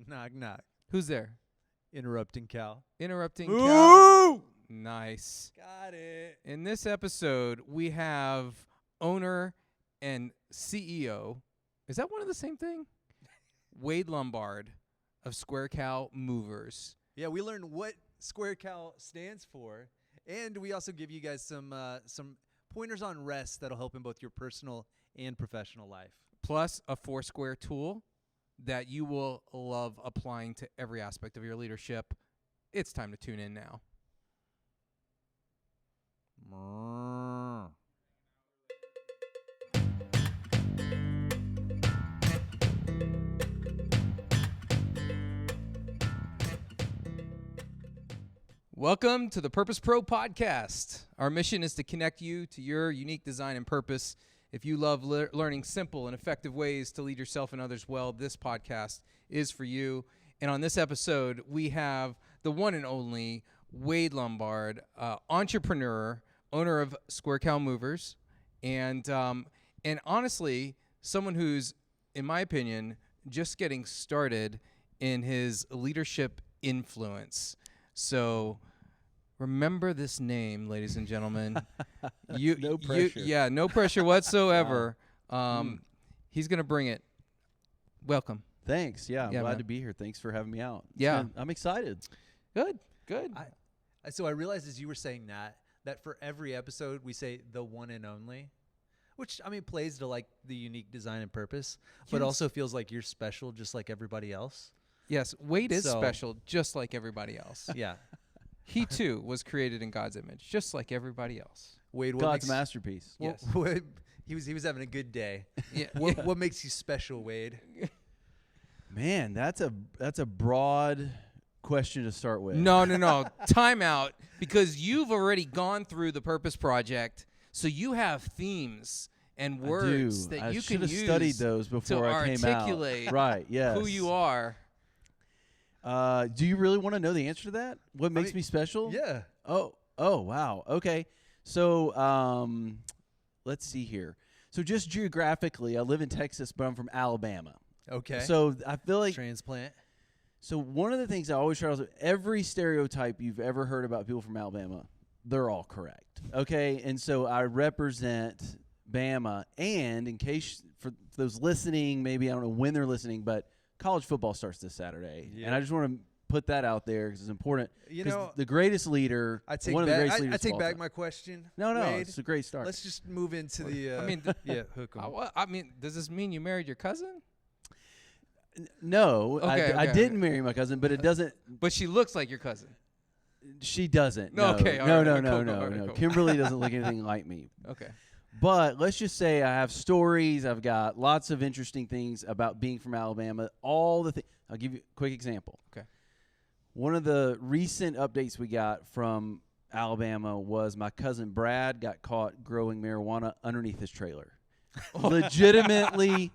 Knock, knock. Who's there? Interrupting Cal. Interrupting Ooh! Cal. Nice. Got it. In this episode, we have owner and CEO. Is that one of the same thing? Wade Lombard of Square Cal Movers. Yeah, we learned what Square Cal stands for, and we also give you guys some pointers on rest that'll help in both your personal and professional life. Plus a Foursquare tool that you will love applying to every aspect of your leadership. It's time to tune in now. Welcome to the Purpose Pro podcast. Our mission is to connect you to your unique design and purpose. If you love learning simple and effective ways to lead yourself and others well, this podcast is for you. And on this episode, we have the one and only Wade Lombard, entrepreneur, owner of Square Cal Movers, and honestly, someone who's, in my opinion, just getting started in his leadership influence. So remember this name, ladies and gentlemen. No pressure. No pressure whatsoever. He's going to bring it. Welcome. Thanks. Yeah, I'm glad man. to be here. Thanks for having me out. I'm excited. Good. So I realized as you were saying that for every episode we say the one and only, which, I mean, plays to like the unique design and purpose, but also feels like you're special just like everybody else. Yes, Wade is special just like everybody else. Yeah. He, too, was created in God's image, just like everybody else. Wade, God's masterpiece. Yes. He was having a good day. Yeah. What makes you special, Wade? Man, that's a broad question to start with. No. Time out, because you've already gone through the Purpose Project, so you have themes and words that you can use. I should have studied those before I came out. Articulate right, yes. who you are. Do you really want to know the answer to that? What makes me special? Yeah. Oh, wow. Okay. So, let's see here. So just geographically, I live in Texas, but I'm from Alabama. Okay. So I feel like transplant. So one of the things I always try to do, every stereotype you've ever heard about people from Alabama, they're all correct. Okay? And so I represent Bama, and in case for those listening, maybe I don't know when they're listening, but college football starts this Saturday. Yeah. And I just want to put that out there because it's important. You know, the greatest leader, I take one of the greatest leaders I take of all back time. my question. No, Wade. it's a great start. Let's just move into the hook 'em. I mean, does this mean you married your cousin? No, Okay, I didn't marry my cousin, but it doesn't. But she looks like your cousin. She doesn't. No, No, okay, all no, right, no, cool, no, cool, no, all right, no. cool. Kimberly doesn't look anything like me. Okay. But let's just say I have stories. I've got lots of interesting things about being from Alabama. All the things. I'll give you a quick example. Okay. One of the recent updates we got from Alabama was my cousin Brad got caught growing marijuana underneath his trailer. Legitimately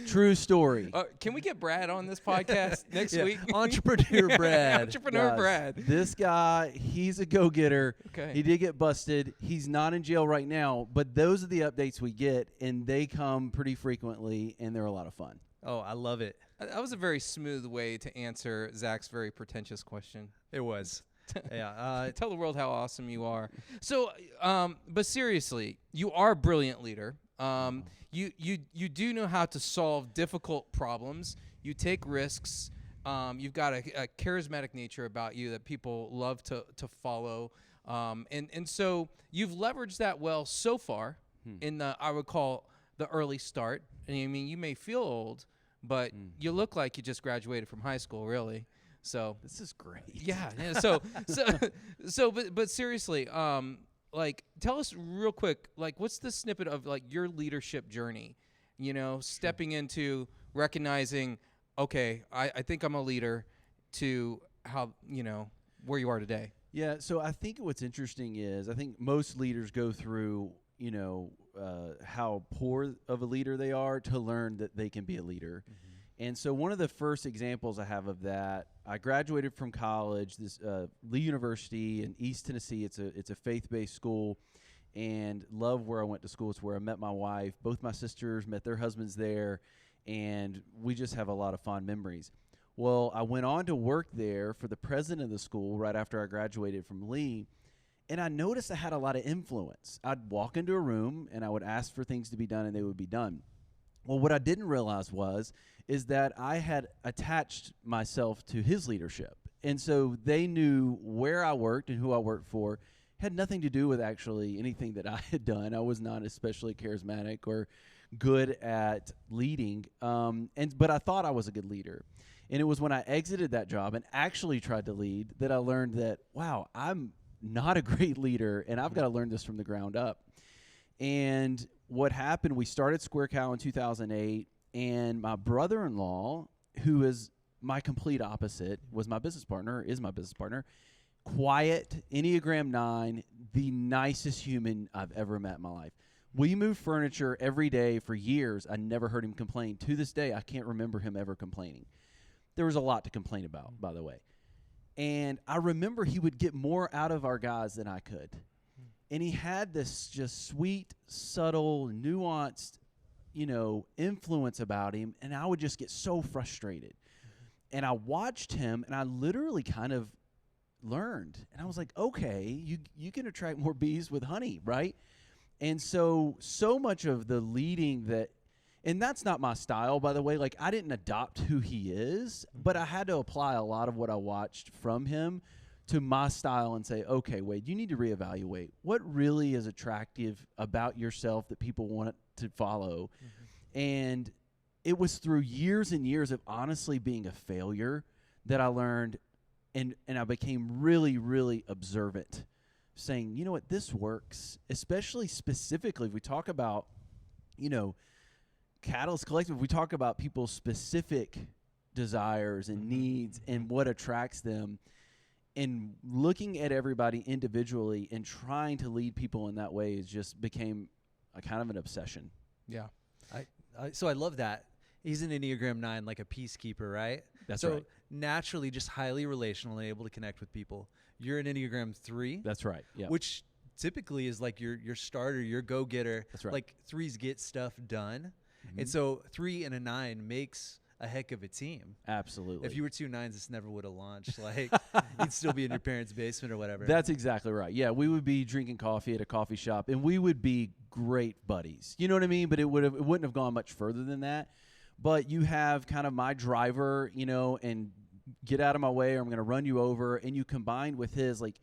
true story. Can we get Brad on this podcast next week? Entrepreneur Brad. Entrepreneur Guys, Brad. This guy, he's a go-getter. Okay. He did get busted. He's not in jail right now, but those are the updates we get, and they come pretty frequently, and they're a lot of fun. Oh, I love it. That was a very smooth way to answer Zach's very pretentious question. It was. Yeah. Tell the world how awesome you are. So, but seriously, you are a brilliant leader. You do know how to solve difficult problems. You take risks. You've got a charismatic nature about you that people love to follow. And so you've leveraged that well so far in the, I would call, the early start. And I mean, you may feel old, but you look like you just graduated from high school, really. So This is great. yeah. But seriously, like, tell us real quick, like, what's the snippet of like your leadership journey? You know, stepping into recognizing, okay, I think I'm a leader, to how, you know, where you are today. Yeah, so I think what's interesting is I think most leaders go through, how poor of a leader they are to learn that they can be a leader. Mm-hmm. And so one of the first examples I have of that, I graduated from college, this Lee University in East Tennessee. It's a faith-based school, and love where I went to school. It's where I met my wife. Both my sisters met their husbands there, and we just have a lot of fond memories. Well, I went on to work there for the president of the school right after I graduated from Lee, and I noticed I had a lot of influence. I'd walk into a room, and I would ask for things to be done, and they would be done. Well, what I didn't realize is that I had attached myself to his leadership. And so they knew where I worked and who I worked for. Had nothing to do with actually anything that I had done. I was not especially charismatic or good at leading, but I thought I was a good leader. And it was when I exited that job and actually tried to lead that I learned that, wow, I'm not a great leader, and I've got to learn this from the ground up. And what happened, we started Square Cow in 2008, and my brother-in-law, who is my complete opposite, is my business partner, quiet, Enneagram 9, the nicest human I've ever met in my life. We moved furniture every day for years. I never heard him complain. To this day, I can't remember him ever complaining. There was a lot to complain about, by the way. And I remember he would get more out of our guys than I could. And he had this just sweet, subtle, nuanced, influence about him. And I would just get so frustrated. And I watched him, and I literally kind of learned. And I was like, okay, you can attract more bees with honey, right? And so much of the leading and that's not my style, by the way. Like, I didn't adopt who he is, but I had to apply a lot of what I watched from him to my style and say, okay, Wade, you need to reevaluate what really is attractive about yourself that people want to follow. Mm-hmm. And it was through years and years of honestly being a failure that I learned, and I became really, really observant, saying, you know what, this works, especially specifically if we talk about, Catalyst Collective, we talk about people's specific desires and needs and what attracts them, and looking at everybody individually and trying to lead people in that way just became a kind of an obsession. Yeah. So I love that. He's an Enneagram 9, like a peacekeeper, right? That's right. So naturally just highly relational and able to connect with people. You're an Enneagram 3. That's right. Yeah. Which typically is like your starter, your go-getter. That's right. Like 3s get stuff done. Mm-hmm. And so 3 and a 9 makes a heck of a team. Absolutely. If you were 2 9s, this never would have launched. Like, you'd still be in your parents' basement or whatever. That's exactly right. Yeah, we would be drinking coffee at a coffee shop, and we would be great buddies. You know what I mean? But it wouldn't have gone much further than that. But you have kind of my driver, and get out of my way or I'm going to run you over, and you combine with his, like,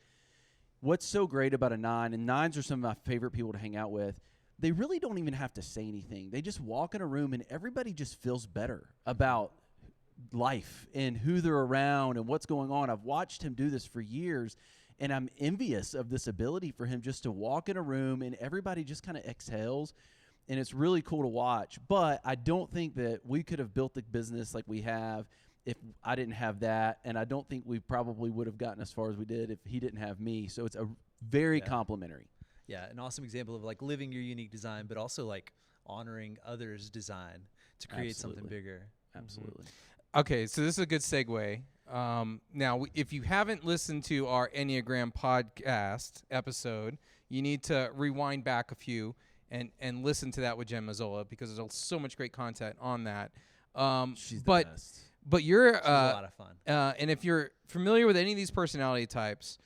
what's so great about a 9, and 9s are some of my favorite people to hang out with, they really don't even have to say anything. They just walk in a room and everybody just feels better about life and who they're around and what's going on. I've watched him do this for years, and I'm envious of this ability for him just to walk in a room and everybody just kind of exhales, and it's really cool to watch. But I don't think that we could have built the business like we have if I didn't have that, and I don't think we probably would have gotten as far as we did if he didn't have me. So it's a very complimentary. Yeah, an awesome example of like living your unique design, but also like honoring others' design to create something bigger. Absolutely. Okay, so this is a good segue. Now, if you haven't listened to our Enneagram podcast episode, you need to rewind back a few and listen to that with Jen Mazzola, because there's so much great content on that. She's the best. But you're She's a lot of fun. And if you're familiar with any of these personality types,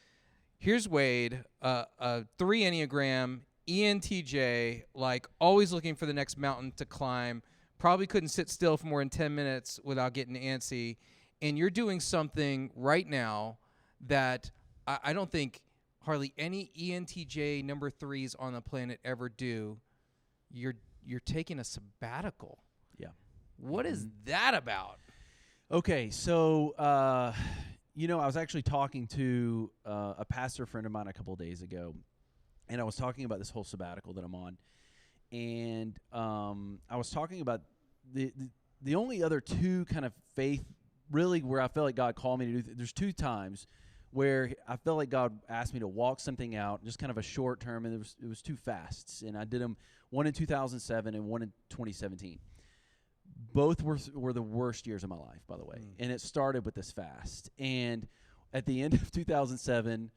here's Wade, a 3 Enneagram, ENTJ, like always looking for the next mountain to climb, probably couldn't sit still for more than 10 minutes without getting antsy. And you're doing something right now that I don't think hardly any ENTJ number 3s on the planet ever do. You're taking a sabbatical. Yeah. What is that about? Okay, so I was actually talking to a pastor friend of mine a couple of days ago, and I was talking about this whole sabbatical that I'm on, and I was talking about the only other 2 kind of faith really where I felt like God called me to do. There's 2 times where I felt like God asked me to walk something out, just kind of a short term, and it was 2 fasts, and I did them, one in 2007 and one in 2017. Both were the worst years of my life, by the way. And it started with this fast. And at the end of 2007,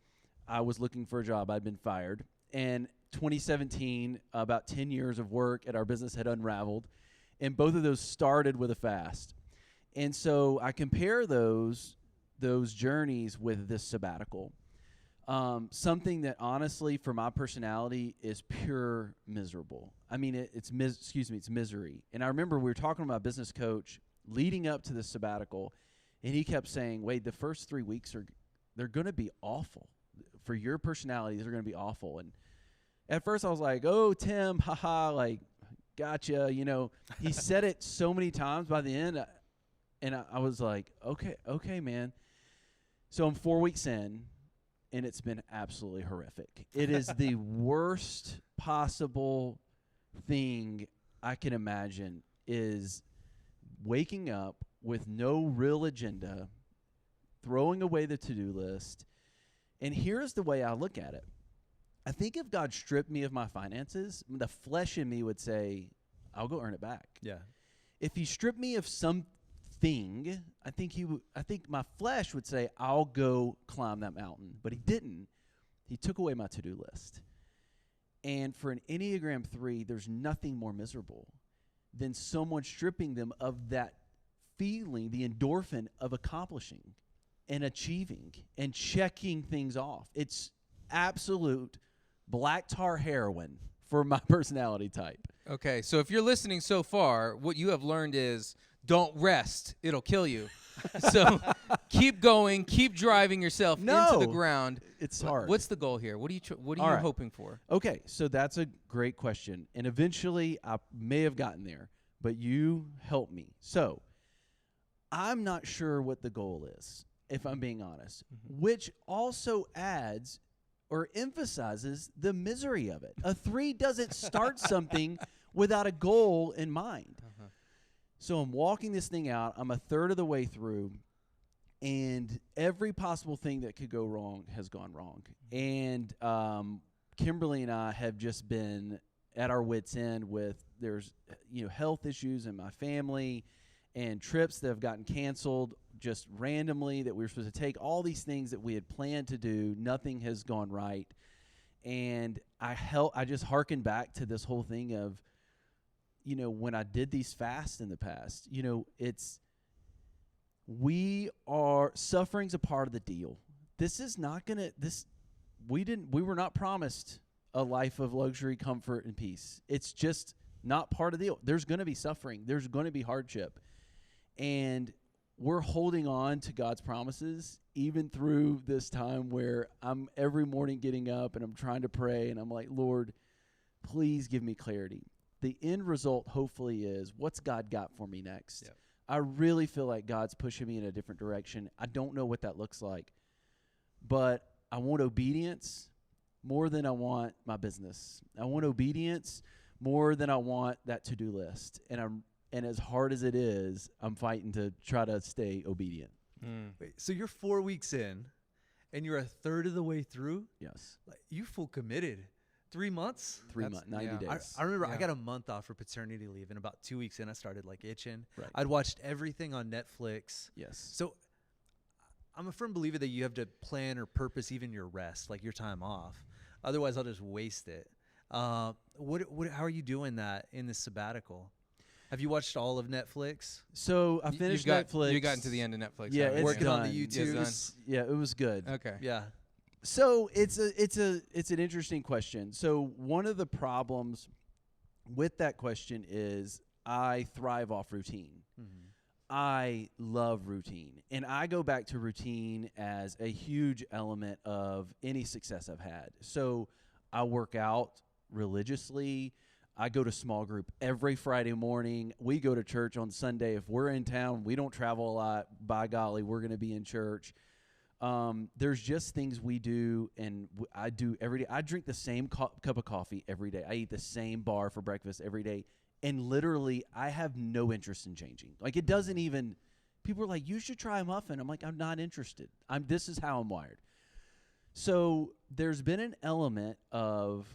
I was looking for a job. I'd been fired. And 2017, about 10 years of work at our business had unraveled. And both of those started with a fast. And so I compare those journeys with this sabbatical. Something that honestly, for my personality, is pure miserable. I mean, it's misery. And I remember we were talking to my business coach leading up to this sabbatical, and he kept saying, "Wade, the first 3 weeks they're going to be awful for your personalities. They're going to be awful." And at first, I was like, "Oh, Tim, haha, like, gotcha." You know, he said it so many times by the end, and I was like, "Okay, man." So I'm 4 weeks in. And it's been absolutely horrific. It is the worst possible thing I can imagine, is waking up with no real agenda, throwing away the to-do list. And here's the way I look at it. I think if God stripped me of my finances, the flesh in me would say, I'll go earn it back. Yeah. If he stripped me of something, I think my flesh would say, I'll go climb that mountain. But he didn't. He took away my to-do list. And for an Enneagram 3, there's nothing more miserable than someone stripping them of that feeling, the endorphin of accomplishing and achieving and checking things off. It's absolute black tar heroin for my personality type. Okay, so if you're listening so far, what you have learned is don't rest. It'll kill you. So keep going. Keep driving yourself into the ground. It's hard. What's the goal here? What are you hoping for? Okay, so that's a great question. And eventually I may have gotten there, but you help me. So I'm not sure what the goal is, if I'm being honest, which also adds or emphasizes the misery of it. A 3 doesn't start something without a goal in mind. So I'm walking this thing out. I'm a third of the way through, and every possible thing that could go wrong has gone wrong. And Kimberly and I have just been at our wits' end with there's health issues in my family and trips that have gotten canceled just randomly that we were supposed to take. All these things that we had planned to do, nothing has gone right. And I just hearken back to this whole thing of, when I did these fasts in the past, suffering's a part of the deal. This is not we were not promised a life of luxury, comfort, and peace. It's just not part of the deal. There's going to be suffering. There's going to be hardship. And we're holding on to God's promises even through this time where I'm every morning getting up and I'm trying to pray and I'm like, Lord, please give me clarity. The end result, hopefully, is what's God got for me next? Yep. I really feel like God's pushing me in a different direction. I don't know what that looks like, but I want obedience more than I want my business. I want obedience more than I want that to-do list. And as hard as it is, I'm fighting to try to stay obedient. Wait, so you're 4 weeks in, and you're a third of the way through? Yes. Like, you full committed. 3 months? 3 months, 90 days. I remember I got a month off for paternity leave, and about 2 weeks in, I started itching. Right. I'd watched everything on Netflix. Yes. So I'm a firm believer that you have to plan or purpose even your rest, like your time off. Otherwise, I'll just waste it. How are you doing that in this sabbatical? Have you watched all of Netflix? So I finished Netflix. You got into the end of Netflix. Yeah, it's working done. on the YouTube. Yeah, it was good. Okay. Yeah. So it's an interesting question. So one of the problems with that question is I thrive off routine. Mm-hmm. I love routine, and I go back to routine as a huge element of any success I've had. So I work out religiously. I go to small group every Friday morning. We go to church on Sunday. If we're in town, we don't travel a lot. By golly, we're going to be in church. There's just things we do, and I do every day. I drink the same cup of coffee every day. I eat the same bar for breakfast every day. And literally, I have no interest in changing. Like, it doesn't even – people are like, you should try a muffin. I'm like, I'm not interested. This is how I'm wired. So there's been an element of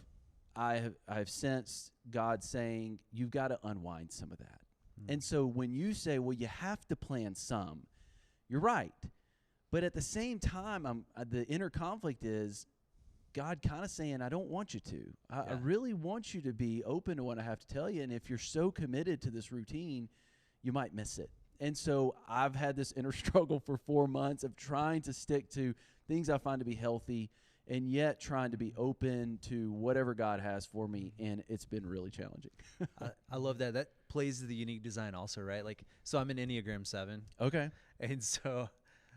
I've sensed God saying, you've got to unwind some of that. Mm-hmm. And so when you say, well, you have to plan some, you're right. But at the same time, the inner conflict is God kind of saying, I don't want you to. I really want you to be open to what I have to tell you. And if you're so committed to this routine, you might miss it. And so I've had this inner struggle for 4 months of trying to stick to things I find to be healthy and yet trying to be open to whatever God has for me. And it's been really challenging. I love that. That plays to the unique design also, right? Like, so I'm an Enneagram 7. Okay. And so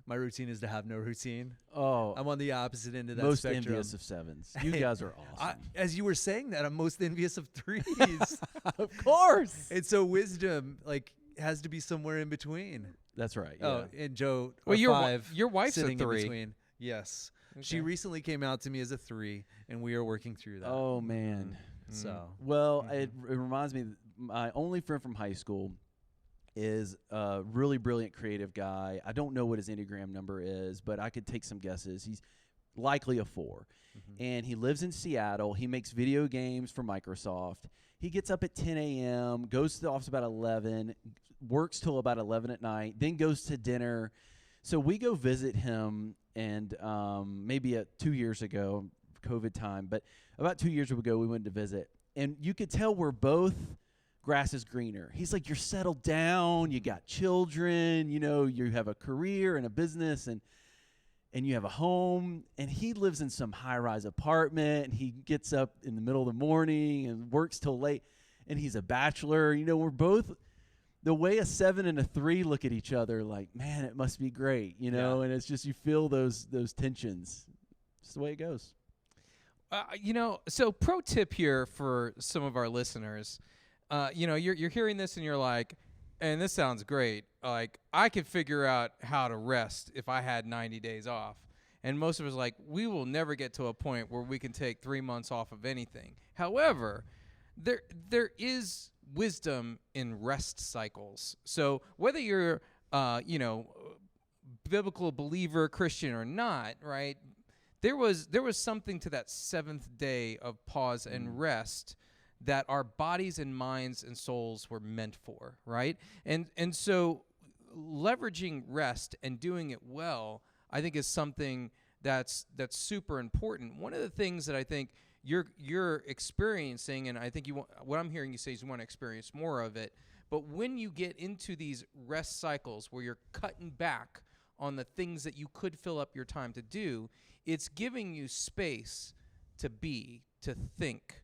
my routine is to have no routine. Oh, I'm on the opposite end of that most spectrum. envious of 7s. You guys are awesome. As you were saying that, I'm most envious of 3s. Of course. And so wisdom, like, has to be somewhere in between. That's right. Yeah. Oh, and Joe, Well, our 5, your wife's a sitting 3. in between. Yes. She Okay. recently came out to me as a 3, and we are working through that. Oh, man. So Well, it reminds me, my only friend from high school is a really brilliant creative guy. I don't know what his Enneagram number is, but I could take some guesses. He's likely a 4. And he lives in Seattle. He makes video games for Microsoft. He gets up at 10 a.m., goes to the office about 11, works till about 11 at night, then goes to dinner. So we go visit him, and maybe 2 years ago, COVID time, but about 2 years ago, we went to visit. And you could tell we're both grass is greener. He's like, you're settled down, you got children, you know, you have a career and a business, and you have a home. And he lives in some high-rise apartment, and he gets up in the middle of the morning and works till late, and he's a bachelor. You know, we're both, the way a 7 and a 3 look at each other, like, man, it must be great, you know. And it's just, you feel those tensions. It's the way it goes. You know, so pro tip here for some of our listeners. You know, you're hearing this and you're like, and this sounds great. Like, I could figure out how to rest if I had 90 days off. And most of us are like, we will never get to a point where we can take 3 months off of anything. However, there is wisdom in rest cycles. So whether you're, you know, biblical believer, Christian or not, right? There was something to that 7th day of pause and rest that our bodies and minds and souls were meant for, right? And so leveraging rest and doing it well, I think, is something that's super important. One of the things that I think you're experiencing, and I think what I'm hearing you say is you want to experience more of it, but when you get into these rest cycles where you're cutting back on the things that you could fill up your time to do, it's giving you space to be, to think,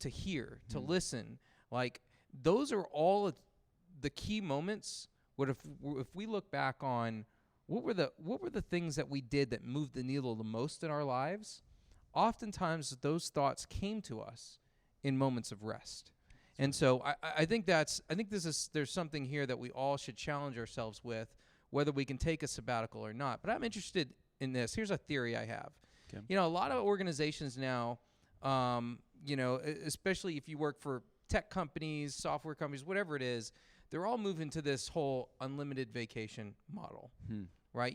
to hear, to listen. Like, those are all the key moments. What if we look back on what were the things that we did that moved the needle the most in our lives? Oftentimes those thoughts came to us in moments of rest. And so I think there's something here that we all should challenge ourselves with, whether we can take a sabbatical or not. But I'm interested in this. Here's a theory I have. Okay. You know, a lot of organizations now, you know, especially if you work for tech companies, software companies, whatever it is, they're all moving to this whole unlimited vacation model, right?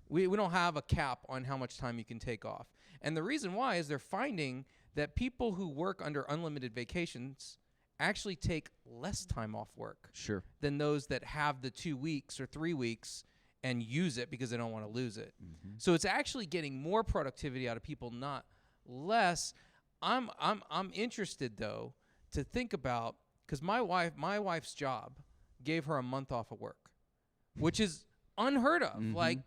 We don't have a cap on how much time you can take off. And the reason why is they're finding that people who work under unlimited vacations actually take less time off work than those that have the 2 weeks or 3 weeks and use it because they don't want to lose it. So it's actually getting more productivity out of people, not less. I'm interested though to think about, because my wife's job gave her a month off of work, which is unheard of. Like,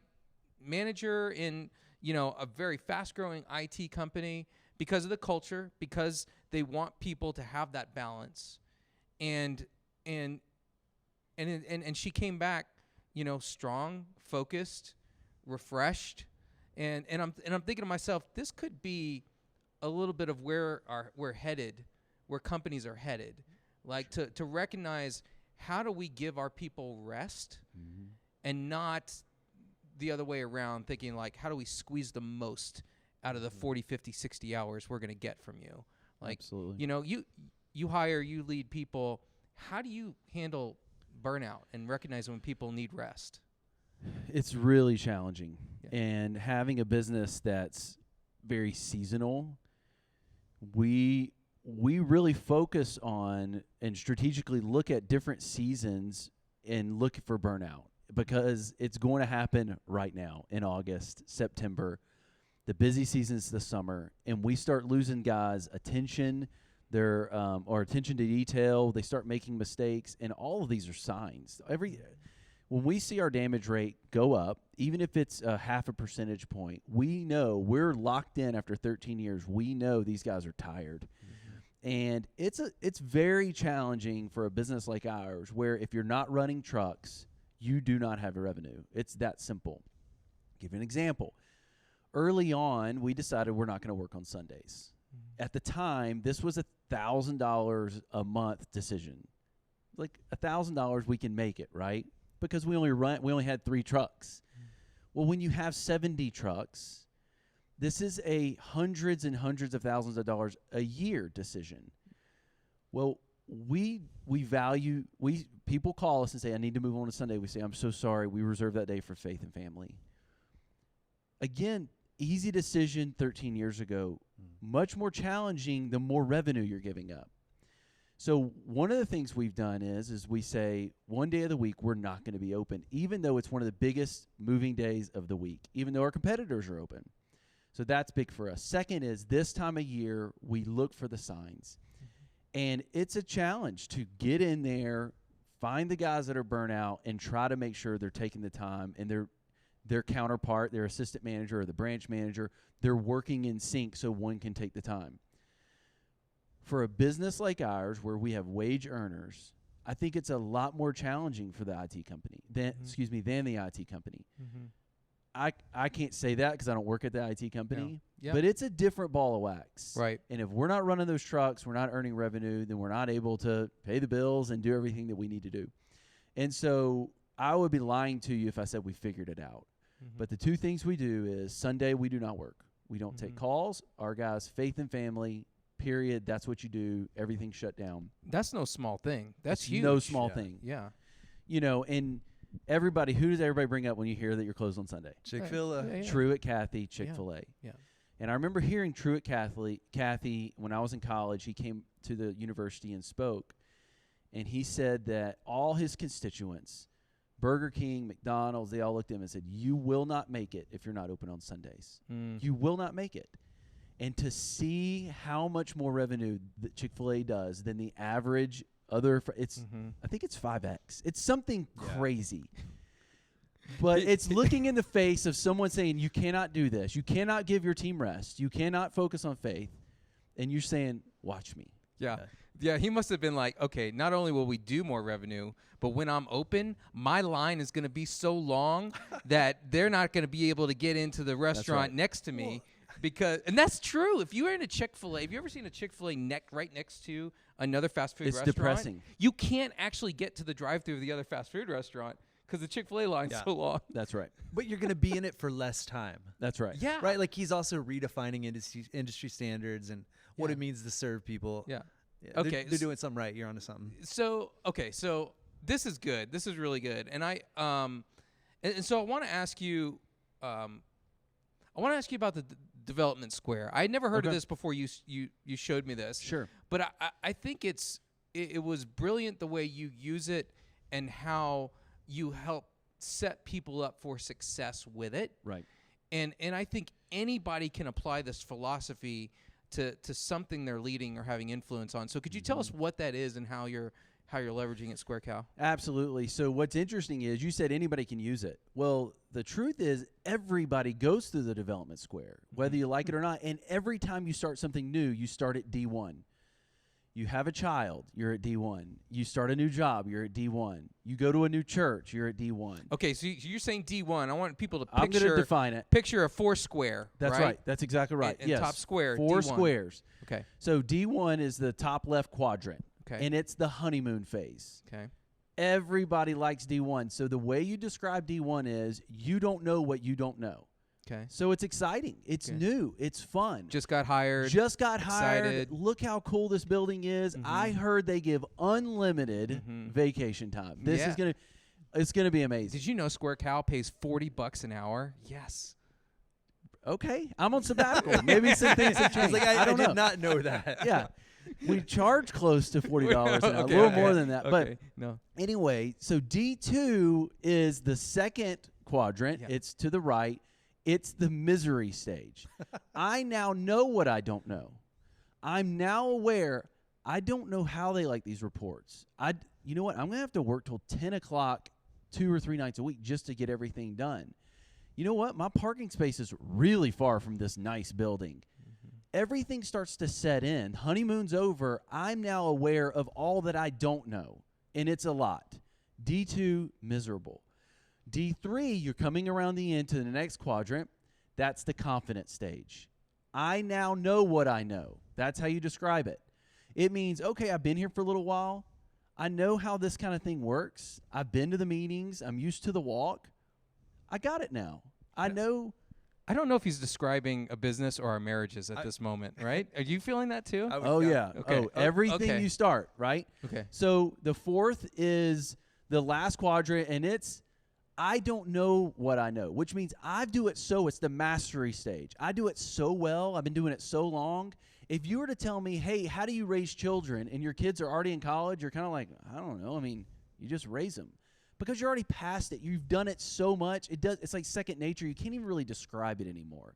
manager in, you know, a very fast growing IT company, because of the culture, because they want people to have that balance, and she came back, you know, strong, focused, refreshed, and I'm thinking to myself, this could be a little bit of where we're headed, where companies are headed, like to recognize, how do we give our people rest and not the other way around, thinking like, how do we squeeze the most out of the 40, 50, 60 hours we're going to get from you? Like, absolutely. You know, you hire, you lead people. How do you handle burnout and recognize when people need rest? It's really challenging. And having a business that's very seasonal, we really focus on and strategically look at different seasons and look for burnout, because it's going to happen right now in August, September. The busy season's the summer, and we start losing guys' attention, their or attention to detail. They start making mistakes, and all of these are signs. when we see our damage rate go up, even if it's a half a percentage point, we know we're locked in after 13 years. We know these guys are tired. And it's very challenging for a business like ours where if you're not running trucks, you do not have a revenue. It's that simple. Give you an example. Early on, we decided we're not going to work on Sundays. At the time, this was $1,000 a month decision. Like $1,000, we can make it, right? Because we only had 3 trucks. Well, when you have 70 trucks, this is a hundreds and hundreds of thousands of dollars a year decision. Well, people call us and say, I need to move on to Sunday. We say, I'm so sorry. We reserve that day for faith and family. Again, easy decision 13 years ago. Much more challenging the more revenue you're giving up. So one of the things we've done is we say one day of the week we're not going to be open, even though it's one of the biggest moving days of the week, even though our competitors are open. So that's big for us. Second is this time of year, we look for the signs. And it's a challenge to get in there, find the guys that are burnt out, and try to make sure they're taking the time and their counterpart, their assistant manager or the branch manager, they're working in sync so one can take the time. For a business like ours where we have wage earners, I think it's a lot more challenging for the IT company than the IT company. I can't say that because I don't work at the IT company, but it's a different ball of wax. Right. And if we're not running those trucks, we're not earning revenue, then we're not able to pay the bills and do everything that we need to do. And so I would be lying to you if I said we figured it out. But the 2 things we do is Sunday we do not work. We don't take calls. Our guys, faith and family, period. That's what you do. Everything's shut down. That's no small thing. That's huge. No small thing. Yeah. You know, and everybody, who does everybody bring up when you hear that you're closed on Sunday? Chick-fil-A. Truett Cathy, Chick-fil-A. Yeah. And I remember hearing Truett Cathy when I was in college. He came to the university and spoke, and he said that all his constituents, Burger King, McDonald's, they all looked at him and said, you will not make it if you're not open on Sundays. You will not make it. And to see how much more revenue that Chick-fil-A does than the average other, I think it's 5X. It's something crazy. But it's looking in the face of someone saying, you cannot do this. You cannot give your team rest. You cannot focus on faith. And you're saying, watch me. Yeah, he must have been like, okay, not only will we do more revenue, but when I'm open, my line is going to be so long that they're not going to be able to get into the restaurant next to me. And that's true. If you're in a Chick-fil-A, have you ever seen a Chick-fil-A right next to another fast food restaurant? It's depressing. You can't actually get to the drive-thru of the other fast food restaurant because the Chick-fil-A line's so long. That's right. But you're going to be in it for less time. That's right. Yeah. Right? Like he's also redefining industry standards and what it means to serve people. Yeah. Okay. They're doing something right. You're onto something. So this is good. This is really good. And so I want to ask you about the development square. I had never heard of this before you showed me this. Sure. But I think it was brilliant the way you use it and how you help set people up for success with it. Right. And I think anybody can apply this philosophy to something they're leading or having influence on. So could you tell us what that is and how you're leveraging it, Square Cow? Absolutely. So what's interesting is you said anybody can use it. Well, the truth is everybody goes through the development square, whether you like it or not. And every time you start something new, you start at D1. You have a child, you're at D1. You start a new job, you're at D1. You go to a new church, you're at D1. Okay, so you're saying D1. I want people to picture. I'm going to define it. Picture a 4 square. That's right. That's exactly right. And yes. top square. 4 D1. squares. Okay. So D1 is the top left quadrant. Okay. And it's the honeymoon phase. Okay. Everybody likes D1. So the way you describe D1 is you don't know what you don't know. Okay. So it's exciting. It's new. It's fun. Just got hired. Hired. Look how cool this building is. I heard they give unlimited vacation time. This is it's gonna be amazing. Did you know Square Cow pays $40 an hour? Yes. Okay, I'm on sabbatical. Maybe some things have changed. I don't know. did not know that. Yeah. We charge close to $40 an hour, a little more than that. Okay. But anyway, so D2 is the second quadrant. Yeah. It's to the right. It's the misery stage. I now know what I don't know. I'm now aware. I don't know how they like these reports. You know what? I'm going to have to work till 10 o'clock 2 or 3 nights a week just to get everything done. You know what? My parking space is really far from this nice building. Everything starts to set in. Honeymoon's over. I'm now aware of all that I don't know, and it's a lot. D2, miserable. D3, you're coming around the end to the next quadrant. That's the confidence stage. I now know what I know. That's how you describe it. It means, okay, I've been here for a little while. I know how this kind of thing works. I've been to the meetings. I'm used to the walk. I got it now. I know. I don't know if he's describing a business or our marriages at this moment, right? Are you feeling that too? Oh, yeah. Okay. Oh, everything okay. you start, right? Okay. So the fourth is the last quadrant, and it's I don't know what I know, which means I do it so it's the mastery stage. I do it so well. I've been doing it so long. If you were to tell me, hey, how do you raise children, and your kids are already in college, you're kind of like, I don't know. I mean, you just raise them. Because you're already past it. You've done it so much. It's like second nature. You can't even really describe it anymore.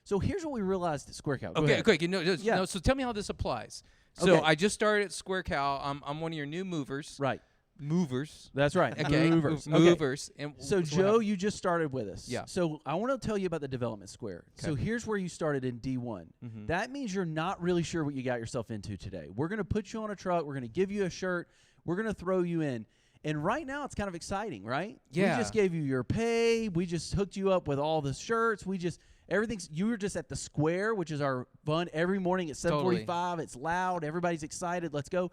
So here's what we realized at Square Cow. Go ahead. Okay. No, so tell me how this applies. So I just started at Square Cow. I'm one of your new movers. Right. Movers. That's right. Okay. Movers. Movers. Okay. And so Joe, you just started with us. Yeah. So I want to tell you about the development square. Okay. So here's where you started in D1. Mm-hmm. That means you're not really sure what you got yourself into today. We're going to put you on a truck. We're going to give you a shirt. We're going to throw you in. And right now it's kind of exciting, right? Yeah. We just gave you your pay. We just hooked you up with all the shirts. You were just at the square, which is our fun every morning at 7:45. Totally. It's loud. Everybody's excited. Let's go.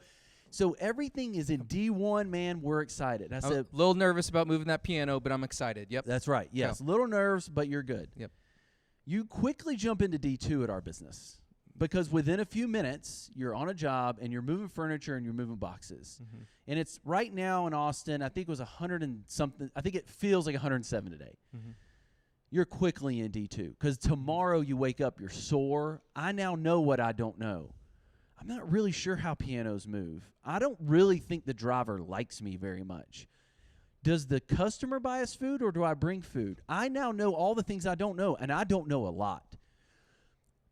So everything is in D1, man. We're excited. I'm a little nervous about moving that piano, but I'm excited. Yep. That's right. Yes. Yeah. Little nerves, but you're good. Yep. You quickly jump into D2 at our business because within a few minutes, you're on a job and you're moving furniture and you're moving boxes. Mm-hmm. And it's right now in Austin, I think it was 100 and something. I think it feels like 107 today. Mm-hmm. You're quickly in D2 because tomorrow you wake up, you're sore. I now know what I don't know. I'm not really sure how pianos move. I don't really think the driver likes me very much. Does the customer buy us food or do I bring food? I now know all the things I don't know, and I don't know a lot.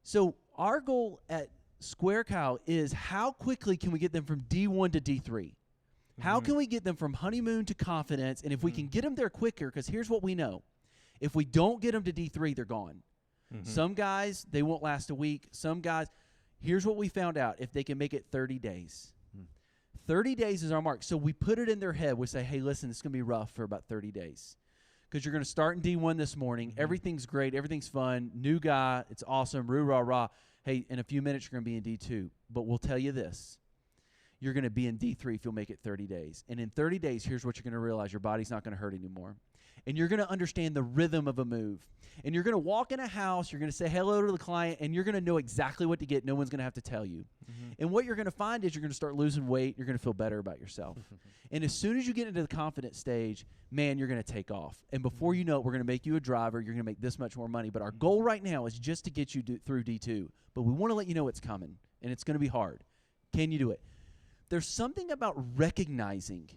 So our goal at Square Cow is how quickly can we get them from D1 to D3? Mm-hmm. How can we get them from honeymoon to confidence? And if we can get them there quicker, because here's what we know. If we don't get them to D3, they're gone. Mm-hmm. Some guys, they won't last a week. Some guys, here's what we found out. If they can make it 30 days. 30 days is our mark. So we put it in their head. We say, hey, listen, it's going to be rough for about 30 days. Because you're going to start in D1 this morning. Mm-hmm. Everything's great. Everything's fun. New guy. It's awesome. Roo, rah, rah. Hey, in a few minutes, you're going to be in D2. But we'll tell you this. You're going to be in D3 if you'll make it 30 days. And in 30 days, here's what you're going to realize. Your body's not going to hurt anymore. And you're going to understand the rhythm of a move. And you're going to walk in a house. You're going to say hello to the client. And you're going to know exactly what to get. No one's going to have to tell you. Mm-hmm. And what you're going to find is you're going to start losing weight. You're going to feel better about yourself. And as soon as you get into the confidence stage, man, you're going to take off. And before you know it, we're going to make you a driver. You're going to make this much more money. But our goal right now is just to get you through D2. But we want to let you know it's coming. And it's going to be hard. Can you do it? There's something about recognizing,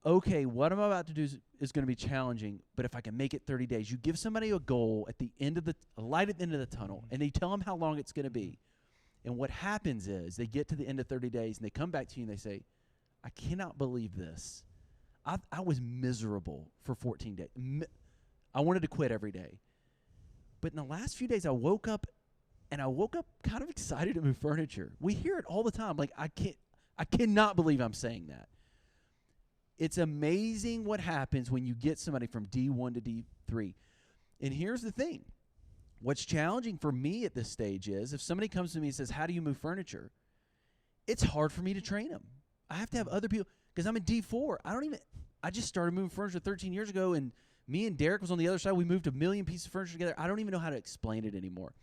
okay, what I'm about to do is going to be challenging, but if I can make it 30 days, you give somebody a goal at the end of a light at the end of the tunnel, and they tell them how long it's going to be. And what happens is they get to the end of 30 days, and they come back to you and they say, I cannot believe this. I was miserable for 14 days. I wanted to quit every day. But in the last few days, I woke up kind of excited to move furniture. We hear it all the time. Like, I cannot believe I'm saying that. It's amazing what happens when you get somebody from D1 to D3. And here's the thing. What's challenging for me at this stage is if somebody comes to me and says, how do you move furniture? It's hard for me to train them. I have to have other people because I'm in D4. I just started moving furniture 13 years ago, and me and Derek was on the other side. We moved 1 million pieces of furniture together. I don't even know how to explain it anymore.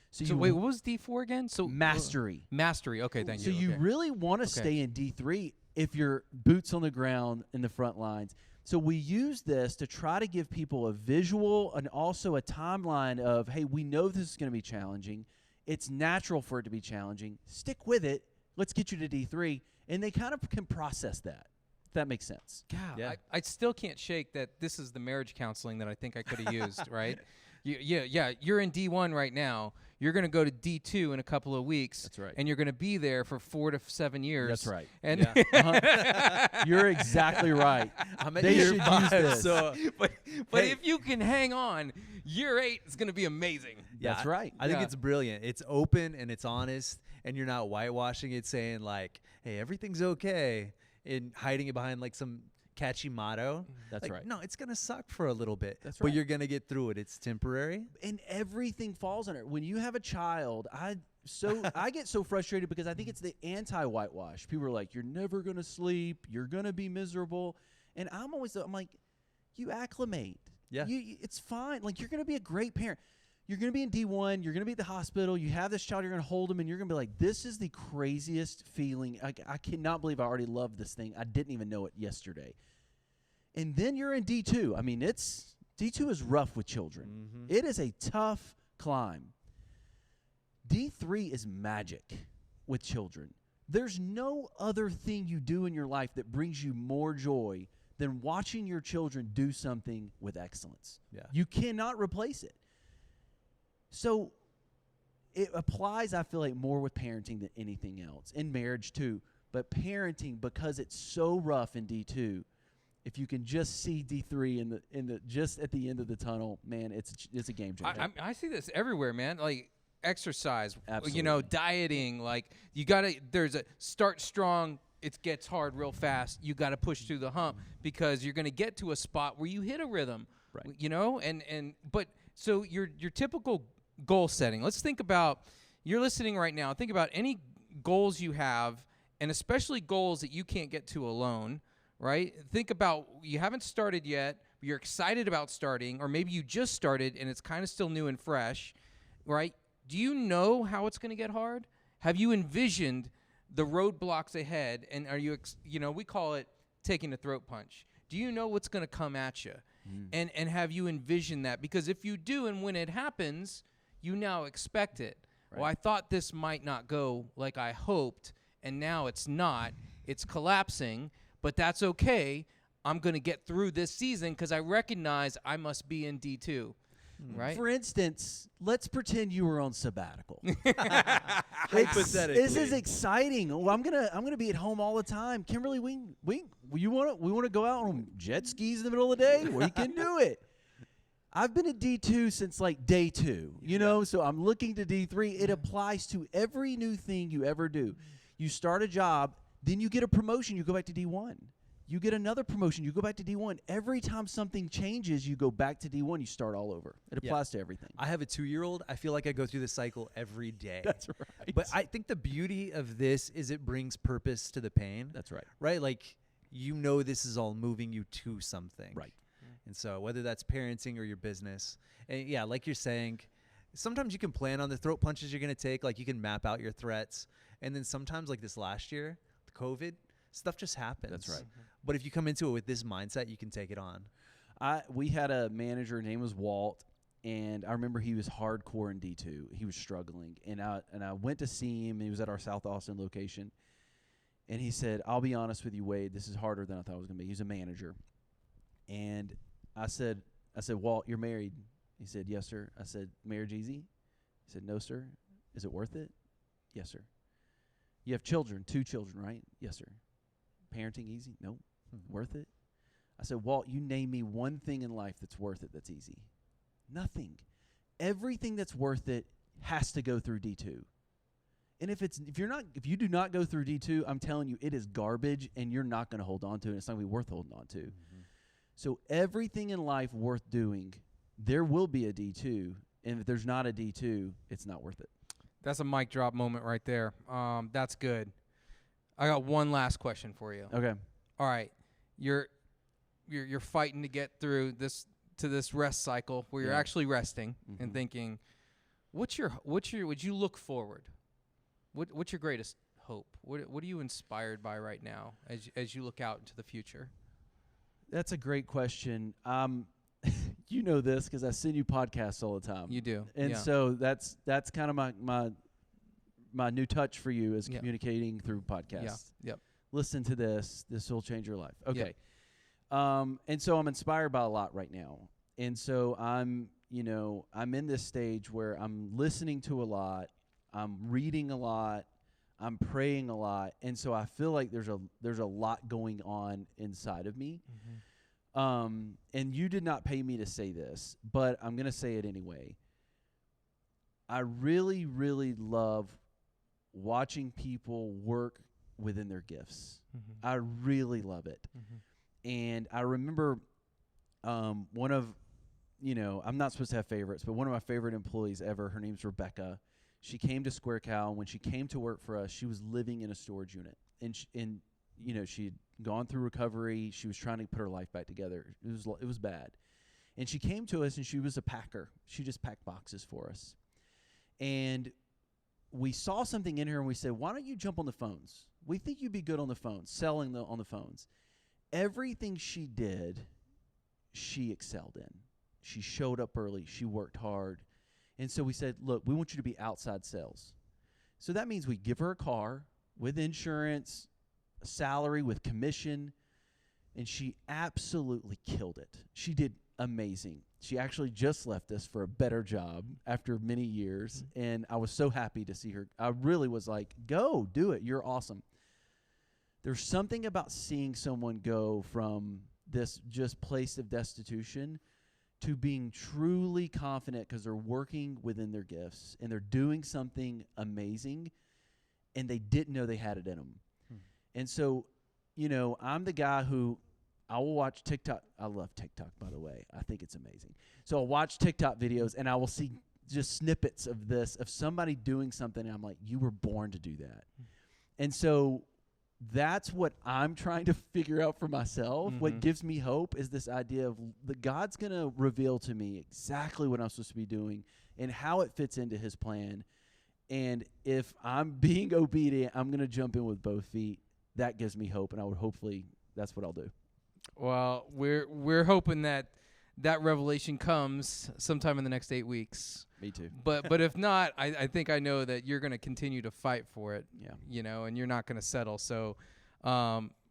So wait, what was D4 again? So mastery. Mastery. Okay, thank you. So you really want to stay in D3 if you're boots on the ground in the front lines. So we use this to try to give people a visual and also a timeline of, hey, we know this is going to be challenging. It's natural for it to be challenging. Stick with it. Let's get you to D3. And they kind of can process that. that makes sense. God, Yeah. I still can't shake that this is the marriage counseling that I think I could have used, right? Yeah, you're in D1 right now. You're going to go to D2 in a couple of weeks. That's right. And you're going to be there for 4 to 7 years. That's right. And You're exactly right. I'm at They year should use 5, this. so but Hey. if you can hang on, year 8 is going to be amazing. yeah, That's right. I think Yeah. it's brilliant. It's open and it's honest, and you're not whitewashing it, saying like, "Hey, everything's okay," and hiding it behind like some catchy motto. That's Like, right. No, it's gonna suck for a little bit, That's but right. you're gonna get through it. It's temporary. And everything falls under it. When you have a child, I get so frustrated because I think it's the anti-whitewash. People are like, "You're never gonna sleep. You're gonna be miserable," and I'm like, "You acclimate. Yeah. It's fine. Like you're gonna be a great parent. You're gonna be in D1. You're gonna be at the hospital. You have this child. You're gonna hold him, and you're gonna be like, this is the craziest feeling. I cannot believe I already love this thing. I didn't even know it yesterday." And then you're in D2. I mean, D2 is rough with children. Mm-hmm. It is a tough climb. D3 is magic with children. There's no other thing you do in your life that brings you more joy than watching your children do something with excellence. Yeah. You cannot replace it. So it applies, I feel like, more with parenting than anything else. In marriage, too. But parenting, because it's so rough in D2, if you can just see D3 in the just at the end of the tunnel, man, it's a game changer. I see this everywhere, man. Like exercise, Absolutely. dieting. Like there's a start strong. It gets hard real fast. You got to push through the hump because you're going to get to a spot where you hit a rhythm. Right. But so your typical goal setting. Let's think about, you're listening right now. Think about any goals you have, and especially goals that you can't get to alone. Right? Think about, you haven't started yet, but you're excited about starting, or maybe you just started and it's kind of still new and fresh, right? Do you know how it's going to get hard? Have you envisioned the roadblocks ahead, and are you, we call it taking a throat punch. Do you know what's going to come at you? And have you envisioned that? Because if you do, and when it happens, you now expect it. Right. Well, I thought this might not go like I hoped, and now it's not. It's collapsing. But that's okay. I'm going to get through this season because I recognize I must be in D2, right? For instance, let's pretend you were on sabbatical. Hypothetically. This is exciting. Well, I'm gonna be at home all the time. Kimberly, we want to go out on jet skis in the middle of the day? We can do it. I've been at D2 since like day 2, so I'm looking to D3. It applies to every new thing you ever do. You start a job, then you get a promotion, you go back to D1. You get another promotion, you go back to D1. Every time something changes, you go back to D1, you start all over. It applies to everything. I have a 2-year-old. I feel like I go through this cycle every day. That's right. But I think the beauty of this is it brings purpose to the pain. That's right. Right? Like, this is all moving you to something. Right. And so whether that's parenting or your business, and yeah, like you're saying, sometimes you can plan on the throat punches you're going to take. Like, you can map out your threats. And then sometimes, like this last year, COVID, stuff just happens. That's right. Mm-hmm. But if you come into it with this mindset, you can take it on. We had a manager, his name was Walt, and I remember he was hardcore in D2. He was struggling. And I went to see him, and he was at our South Austin location. And he said, "I'll be honest with you, Wade, this is harder than I thought it was going to be." He's a manager. And I said, "Walt, you're married." He said, "Yes, sir." I said, "Marriage easy?" He said, "No, sir." "Is it worth it?" "Yes, sir." "You have children, 2 children, right?" "Yes, sir." "Parenting easy?" "No." "Worth it?" I said, "Walt, you name me one thing in life that's worth it that's easy." Nothing. Everything that's worth it has to go through D2. And if you do not go through D2, I'm telling you, it is garbage, and you're not going to hold on to it. It's not going to be worth holding on to. Mm-hmm. So everything in life worth doing, there will be a D2. And if there's not a D2, it's not worth it. That's a mic drop moment right there. That's good. I got one last question for you. Okay. All right, you're fighting to get through this rest cycle where you're Yeah. actually resting and Mhm. thinking, would you look forward? What's your greatest hope? What are you inspired by right now as you look out into the future? That's a great question. You know this because I send you podcasts all the time. You do, And yeah. so that's kind of my new touch for you is Yeah. communicating through podcasts. Yep. listen to this. This will change your life. Yep. Okay. And so I'm inspired by a lot right now. And so I'm in this stage where I'm listening to a lot, I'm reading a lot, I'm praying a lot, and so I feel like there's a lot going on inside of me. And you did not pay me to say this, but I'm going to say it anyway. I really, really love watching people work within their gifts. I really love it. And I remember one of, I'm not supposed to have favorites, but one of my favorite employees ever, her name's Rebecca. She came to Square Cow, and when she came to work for us, she was living in a storage unit. And she'd gone through recovery. She was trying to put her life back together. It was bad. And she came to us, and she was a packer. She just packed boxes for us. And we saw something in her, and we said, why don't you jump on the phones? We think you'd be good on the phones, selling on the phones. Everything she did, she excelled in. She showed up early. She worked hard. And so we said, look, we want you to be outside sales. So that means we give her a car with insurance, a salary with commission, and she absolutely killed it. She did amazing. She actually just left us for a better job after many years, and I was so happy to see her. I really was like, go, do it. You're awesome. There's something about seeing someone go from this just place of destitution to being truly confident because they're working within their gifts and they're doing something amazing and they didn't know they had it in them. And so, I'm the guy who I will watch TikTok. I love TikTok, by the way. I think it's amazing. So I'll watch TikTok videos and I will see just snippets of somebody doing something. And I'm like, you were born to do that. And so that's what I'm trying to figure out for myself. What gives me hope is this idea of God's going to reveal to me exactly what I'm supposed to be doing and how it fits into his plan. And if I'm being obedient, I'm going to jump in with both feet. That gives me hope, and I would hopefully that's what I'll do. Well, we're hoping that revelation comes sometime in the next 8 weeks. Me too. But if not, I think I know that you're going to continue to fight for it. Yeah. And you're not going to settle. So,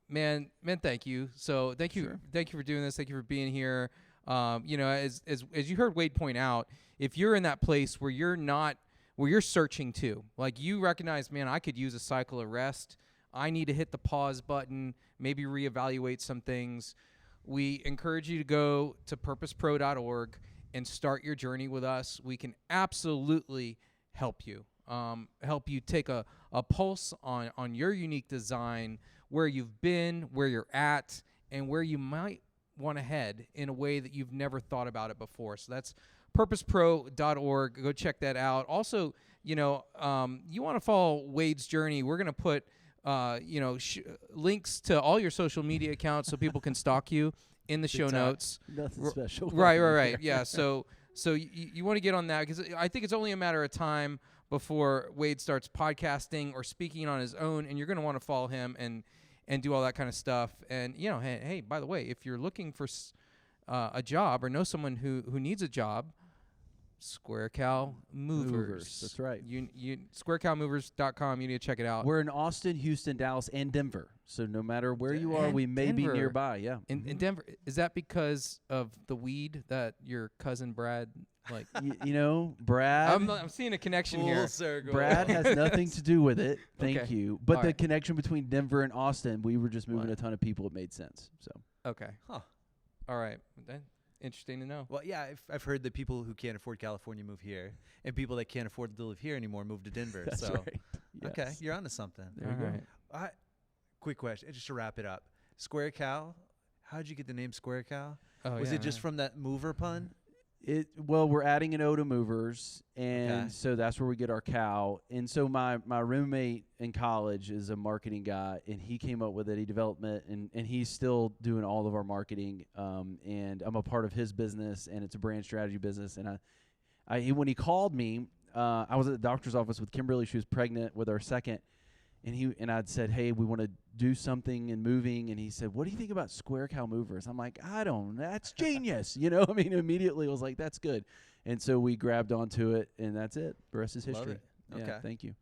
man, thank you. So thank you for doing this. Thank you for being here. As you heard Wade point out, if you're in that place where you're searching too, like you recognize, man, I could use a cycle of rest. I need to hit the pause button, maybe reevaluate some things. We encourage you to go to purposepro.org and start your journey with us. We can absolutely help you take a pulse on your unique design, where you've been, where you're at, and where you might want to head in a way that you've never thought about it before. So that's purposepro.org. Go check that out. Also, you want to follow Wade's journey. We're going to put links to all your social media accounts so people can stalk you in the show notes. Nothing special. Right. Yeah. So you want to get on that, because I think it's only a matter of time before Wade starts podcasting or speaking on his own, and you're going to want to follow him and do all that kind of stuff. And hey, by the way, if you're looking for a job or know someone who needs a job, Square Cow Movers. That's right. SquareCowMovers.com. You need to check it out. We're in Austin, Houston, Dallas, and Denver. So no matter where you are, we may be nearby. Yeah. In Denver, is that because of the weed that your cousin Brad like? Brad. I'm seeing a connection here. Full circle. Brad has nothing to do with it. Thank you. But All the right. connection between Denver and Austin, we were just moving a ton of people. It made sense. So. Okay. Huh. All right. Interesting to know. Well, yeah, I've heard that people who can't afford California move here, and people that can't afford to live here anymore move to Denver. That's so, right. Yes. Okay, you're onto something. There you go. Right. Quick question, just to wrap it up. Square Cow, how'd you get the name Square Cow? Oh, Was it just from that mover pun? We're adding an O to movers, and Okay. so that's where we get our cow. And so my roommate in college is a marketing guy, and he came up with it. He developed it, and he's still doing all of our marketing. And I'm a part of his business, and it's a brand strategy business. And when he called me, I was at the doctor's office with Kimberly. She was pregnant with our second. And I'd said, hey, we want to do something in moving. And he said, what do you think about Square Cow Movers? I'm like, I don't know. That's genius. Immediately I was like, that's good. And so we grabbed onto it, and that's it. The rest is history. Love it. Yeah, Okay. thank you.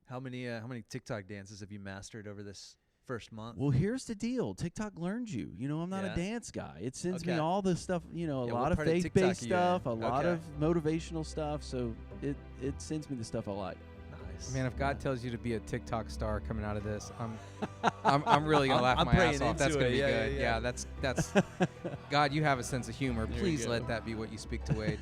How many TikTok dances have you mastered over this first month. Well, here's the deal. TikTok learns you. You know, I'm not Yeah. a dance guy. It sends me Okay. all the stuff, you know, a Yeah, lot what of part of TikTok faith-based are you stuff, in? a lot Okay. of motivational stuff. So it sends me the stuff I like. Nice. Man, if God tells you to be a TikTok star coming out of this, I'm really gonna laugh I'm my ass praying off. That's into gonna it. be Yeah, good. yeah, yeah. That's God. You have a sense of humor. There we Please go. let that be what you speak to Wade.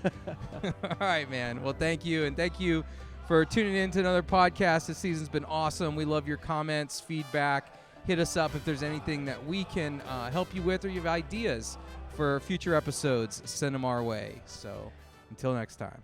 All right, man. Well, thank you, and thank you for tuning in to another podcast. This season's been awesome. We love your comments, feedback. Hit us up if there's anything that we can help you with, or you have ideas for future episodes. Send them our way. So until next time.